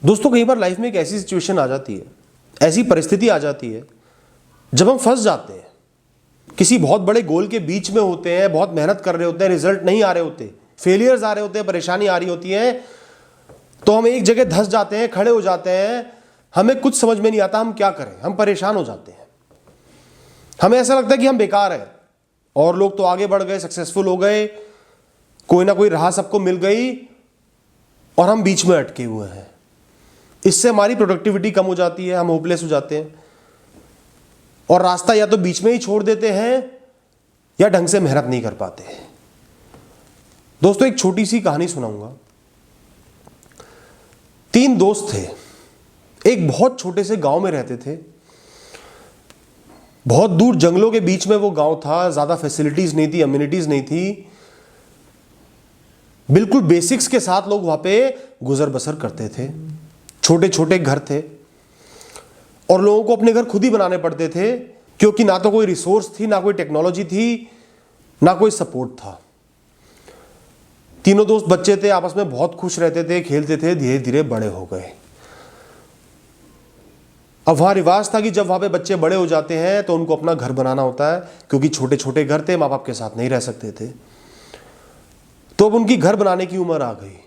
दोस्तों कई बार लाइफ में एक ऐसी सिचुएशन आ जाती है, ऐसी परिस्थिति आ जाती है जब हम फंस जाते हैं, किसी बहुत बड़े गोल के बीच में होते हैं, बहुत मेहनत कर रहे होते हैं, रिजल्ट नहीं आ रहे होते, फेलियर्स आ रहे होते हैं, परेशानी आ रही होती है, तो हम एक जगह धंस जाते हैं, खड़े हो जाते हैं, हमें कुछ समझ में नहीं आता हम क्या करें, हम परेशान हो जाते हैं, हमें ऐसा लगता है कि हम बेकार हैं। और लोग तो आगे बढ़ गए, सक्सेसफुल हो गए, कोई ना कोई राह सबको मिल गई और हम बीच में अटके हुए हैं। इससे हमारी प्रोडक्टिविटी कम हो जाती है, हम होपलेस हो जाते हैं और रास्ता या तो बीच में ही छोड़ देते हैं या ढंग से मेहनत नहीं कर पाते। दोस्तों एक छोटी सी कहानी सुनाऊंगा। 3 दोस्त थे, एक बहुत छोटे से गांव में रहते थे, बहुत दूर जंगलों के बीच में वो गांव था, ज्यादा फैसिलिटीज नहीं थी, अम्यूनिटीज नहीं थी, बिल्कुल बेसिक्स के साथ लोग वहां पे गुजर बसर करते थे। छोटे छोटे घर थे और लोगों को अपने घर खुद ही बनाने पड़ते थे, क्योंकि ना तो कोई रिसोर्स थी, ना कोई टेक्नोलॉजी थी, ना कोई सपोर्ट था। तीनों दोस्त बच्चे थे, आपस में बहुत खुश रहते थे, खेलते थे, धीरे धीरे बड़े हो गए। अब वहां रिवाज था कि जब वहां पे बच्चे बड़े हो जाते हैं तो उनको अपना घर बनाना होता है, क्योंकि छोटे छोटे घर थे, माँ बाप के साथ नहीं रह सकते थे। तो अब उनकी घर बनाने की उम्र आ गई।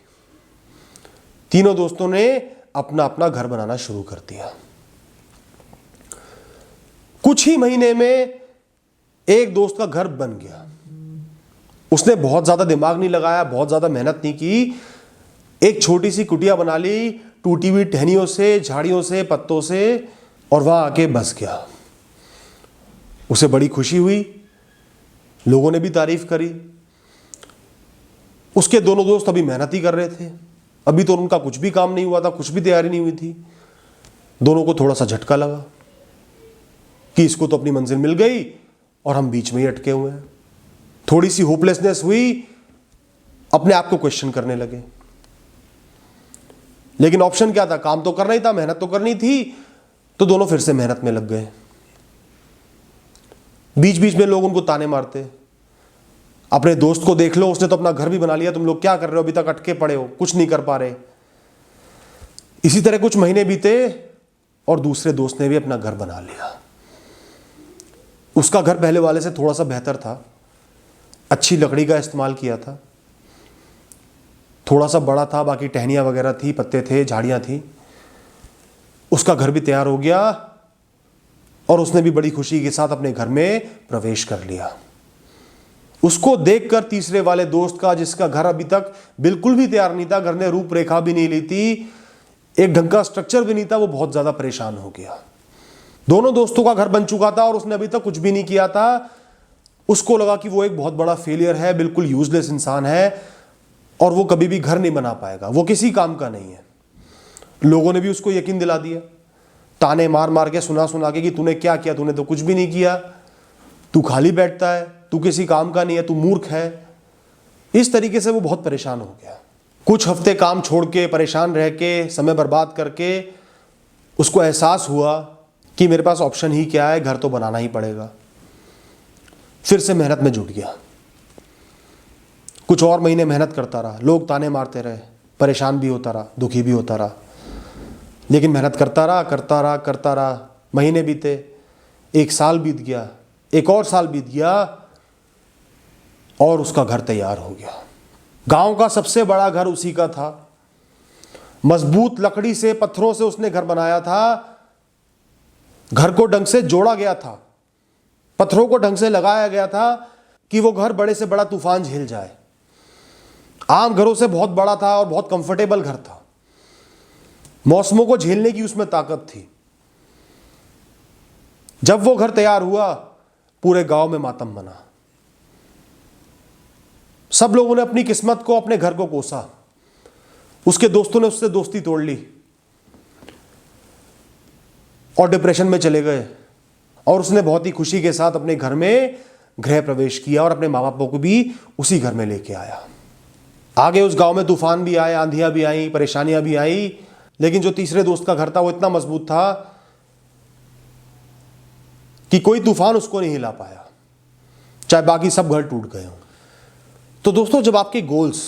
तीनों दोस्तों ने अपना अपना घर बनाना शुरू कर दिया। कुछ ही महीने में एक दोस्त का घर बन गया। उसने बहुत ज्यादा दिमाग नहीं लगाया, बहुत ज्यादा मेहनत नहीं की, एक छोटी सी कुटिया बना ली, टूटी हुई टहनियों से, झाड़ियों से, पत्तों से, और वहां आके बस गया। उसे बड़ी खुशी हुई, लोगों ने भी तारीफ करी। उसके दोनों दोस्त अभी मेहनत ही कर रहे थे, अभी तो उनका कुछ भी काम नहीं हुआ था, कुछ भी तैयारी नहीं हुई थी। दोनों को थोड़ा सा झटका लगा कि इसको तो अपनी मंजिल मिल गई और हम बीच में ही अटके हुए हैं। थोड़ी सी होपलेसनेस हुई, अपने आप को क्वेश्चन करने लगे। लेकिन ऑप्शन क्या था, काम तो करना ही था, मेहनत तो करनी थी, तो दोनों फिर से मेहनत में लग गए। बीच बीच में लोग उनको ताने मारते, अपने दोस्त को देख लो, उसने तो अपना घर भी बना लिया, तुम लोग क्या कर रहे हो, अभी तक अटके पड़े हो, कुछ नहीं कर पा रहे। इसी तरह कुछ महीने बीते और दूसरे दोस्त ने भी अपना घर बना लिया। उसका घर पहले वाले से थोड़ा सा बेहतर था, अच्छी लकड़ी का इस्तेमाल किया था, थोड़ा सा बड़ा था, बाकी टहनियां वगैरह थी, पत्ते थे, झाड़ियां थी। उसका घर भी तैयार हो गया और उसने भी बड़ी खुशी के साथ अपने घर में प्रवेश कर लिया। उसको देखकर तीसरे वाले दोस्त का, जिसका घर अभी तक बिल्कुल भी तैयार नहीं था, घर ने रूपरेखा भी नहीं ली थी, एक ढंग का स्ट्रक्चर भी नहीं था, वो बहुत ज्यादा परेशान हो गया। दोनों दोस्तों का घर बन चुका था और उसने अभी तक कुछ भी नहीं किया था। उसको लगा कि वो एक बहुत बड़ा फेलियर है, बिल्कुल यूजलेस इंसान है और वो कभी भी घर नहीं बना पाएगा, वो किसी काम का नहीं है। लोगों ने भी उसको यकीन दिला दिया, ताने मार मार के, सुना सुना के कि तूने क्या किया, तूने तो कुछ भी नहीं किया, तू खाली बैठता है, तू किसी काम का नहीं है, तू मूर्ख है। इस तरीके से वो बहुत परेशान हो गया। कुछ हफ्ते काम छोड़ के, परेशान रह के, समय बर्बाद करके उसको एहसास हुआ कि मेरे पास ऑप्शन ही क्या है, घर तो बनाना ही पड़ेगा। फिर से मेहनत में जुट गया। कुछ और महीने मेहनत करता रहा, लोग ताने मारते रहे, परेशान भी होता रहा, दुखी भी होता रहा, लेकिन मेहनत करता रहा, करता रहा, करता रहा। महीने बीते, 1 साल बीत गया, एक और साल बीत गया और उसका घर तैयार हो गया। गांव का सबसे बड़ा घर उसी का था। मजबूत लकड़ी से, पत्थरों से उसने घर बनाया था। घर को ढंग से जोड़ा गया था, पत्थरों को ढंग से लगाया गया था कि वो घर बड़े से बड़ा तूफान झेल जाए। आम घरों से बहुत बड़ा था और बहुत कंफर्टेबल घर था। मौसमों को झेलने की उसमें ताकत थी। जब वो घर तैयार हुआ, पूरे गांव में मातम बना। सब लोगों ने अपनी किस्मत को, अपने घर को कोसा। उसके दोस्तों ने उससे दोस्ती तोड़ ली और डिप्रेशन में चले गए और उसने बहुत ही खुशी के साथ अपने घर में गृह प्रवेश किया और अपने माँ बापों को भी उसी घर में लेके आया। आगे उस गांव में तूफान भी आए, आंधियां भी आई, परेशानियां भी आई, लेकिन जो तीसरे दोस्त का घर था वो इतना मजबूत था कि कोई तूफान उसको नहीं हिला पाया, चाहे बाकी सब घर टूट गए हों। तो दोस्तों, जब आपके गोल्स,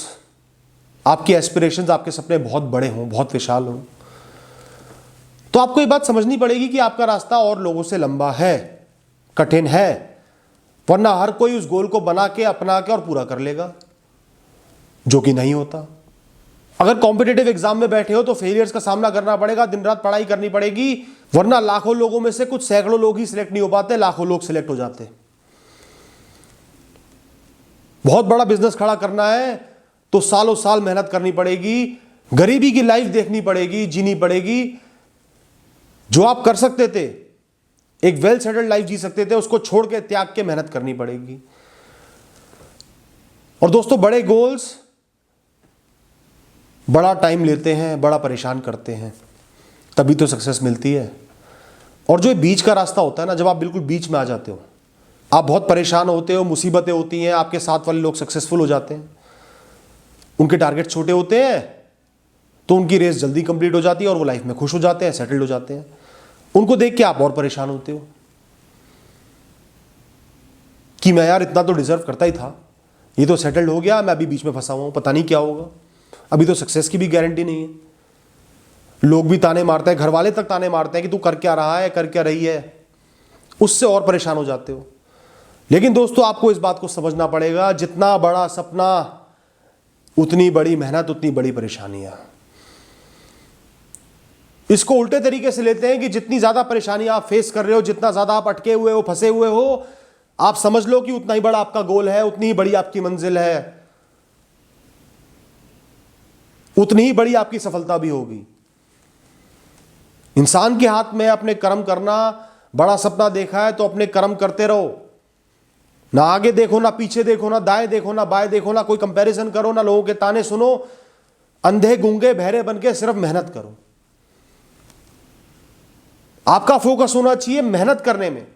आपके एस्पिरेशंस, आपके सपने बहुत बड़े हों, बहुत विशाल हों, तो आपको ये बात समझनी पड़ेगी कि आपका रास्ता और लोगों से लंबा है, कठिन है, वरना हर कोई उस गोल को बना के, अपना के और पूरा कर लेगा, जो कि नहीं होता। अगर कॉम्पिटिटिव एग्जाम में बैठे हो तो फेलियर्स का सामना करना पड़ेगा, दिन रात पढ़ाई करनी पड़ेगी, वरना लाखों लोगों में से कुछ सैकड़ों लोग ही सिलेक्ट नहीं हो पाते, लाखों लोग सिलेक्ट हो जाते। बहुत बड़ा बिजनेस खड़ा करना है तो सालों साल मेहनत करनी पड़ेगी, गरीबी की लाइफ देखनी पड़ेगी, जीनी पड़ेगी। जो आप कर सकते थे, एक वेल सेटल्ड लाइफ जी सकते थे, उसको छोड़ के, त्याग के मेहनत करनी पड़ेगी। और दोस्तों, बड़े गोल्स बड़ा टाइम लेते हैं, बड़ा परेशान करते हैं, तभी तो सक्सेस मिलती है। और जो बीच का रास्ता होता है ना, जब आप बिल्कुल बीच में आ जाते हो, आप बहुत परेशान होते हो, मुसीबतें होती हैं, आपके साथ वाले लोग सक्सेसफुल हो जाते हैं, उनके टारगेट छोटे होते हैं, तो उनकी रेस जल्दी कंप्लीट हो जाती है और वो लाइफ में खुश हो जाते हैं, सेटल्ड हो जाते हैं। उनको देख के आप और परेशान होते हो कि मैं यार इतना तो डिजर्व करता ही था, ये तो सेटल्ड हो गया, मैं अभी बीच में फंसा हुआ हूं, पता नहीं क्या होगा, अभी तो सक्सेस की भी गारंटी नहीं है। लोग भी ताने मारते हैं, घर वाले तक ताने मारते हैं कि तू कर क्या रहा है, कर क्या रही है, उससे और परेशान हो जाते हो। लेकिन दोस्तों, आपको इस बात को समझना पड़ेगा, जितना बड़ा सपना उतनी बड़ी मेहनत, उतनी बड़ी परेशानियां। इसको उल्टे तरीके से लेते हैं कि जितनी ज्यादा परेशानी आप फेस कर रहे हो, जितना ज्यादा आप अटके हुए हो, फंसे हुए हो, आप समझ लो कि उतना ही बड़ा आपका गोल है, उतनी ही बड़ी आपकी मंजिल है, उतनी ही बड़ी आपकी सफलता भी होगी। इंसान के हाथ में अपने कर्म करना। बड़ा सपना देखा है तो अपने कर्म करते रहो, ना आगे देखो, ना पीछे देखो, ना दाएं देखो, ना बाएं देखो, ना कोई कंपैरिजन करो, ना लोगों के ताने सुनो, अंधे गूंगे बहरे बनके सिर्फ मेहनत करो। आपका फोकस होना चाहिए मेहनत करने में।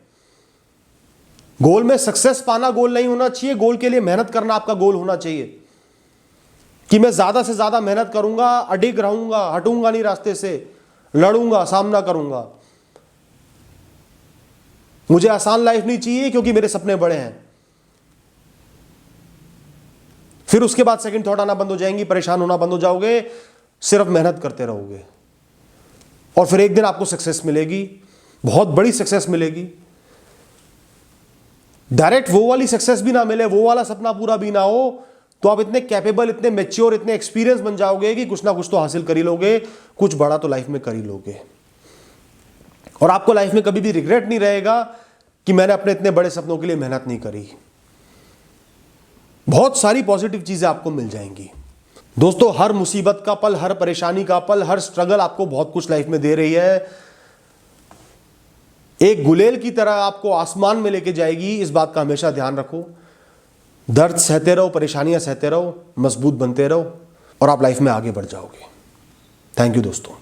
गोल में सक्सेस पाना गोल नहीं होना चाहिए, गोल के लिए मेहनत करना आपका गोल होना चाहिए कि मैं ज्यादा से ज्यादा मेहनत करूंगा, अडिग रहूंगा, हटूंगा नहीं रास्ते से, लड़ूंगा, सामना करूंगा। मुझे आसान लाइफ नहीं चाहिए क्योंकि मेरे सपने बड़े हैं। फिर उसके बाद सेकंड थॉट आना बंद हो जाएंगी, परेशान होना बंद हो जाओगे, सिर्फ मेहनत करते रहोगे और फिर एक दिन आपको सक्सेस मिलेगी, बहुत बड़ी सक्सेस मिलेगी। डायरेक्ट वो वाली सक्सेस भी ना मिले, वो वाला सपना पूरा भी ना हो, तो आप इतने कैपेबल, इतने मैच्योर, इतने एक्सपीरियंस बन जाओगे कि कुछ ना कुछ तो हासिल कर ही लोगे, कुछ बड़ा तो लाइफ में कर ही लोगे। और आपको लाइफ में कभी भी रिग्रेट नहीं रहेगा कि मैंने अपने इतने बड़े सपनों के लिए मेहनत नहीं करी। बहुत सारी पॉजिटिव चीजें आपको मिल जाएंगी। दोस्तों, हर मुसीबत का पल, हर परेशानी का पल, हर स्ट्रगल आपको बहुत कुछ लाइफ में दे रही है। एक गुलेल की तरह आपको आसमान में लेके जाएगी, इस बात का हमेशा ध्यान रखो। दर्द सहते रहो, परेशानियां सहते रहो, मजबूत बनते रहो और आप लाइफ में आगे बढ़ जाओगे। थैंक यू दोस्तों।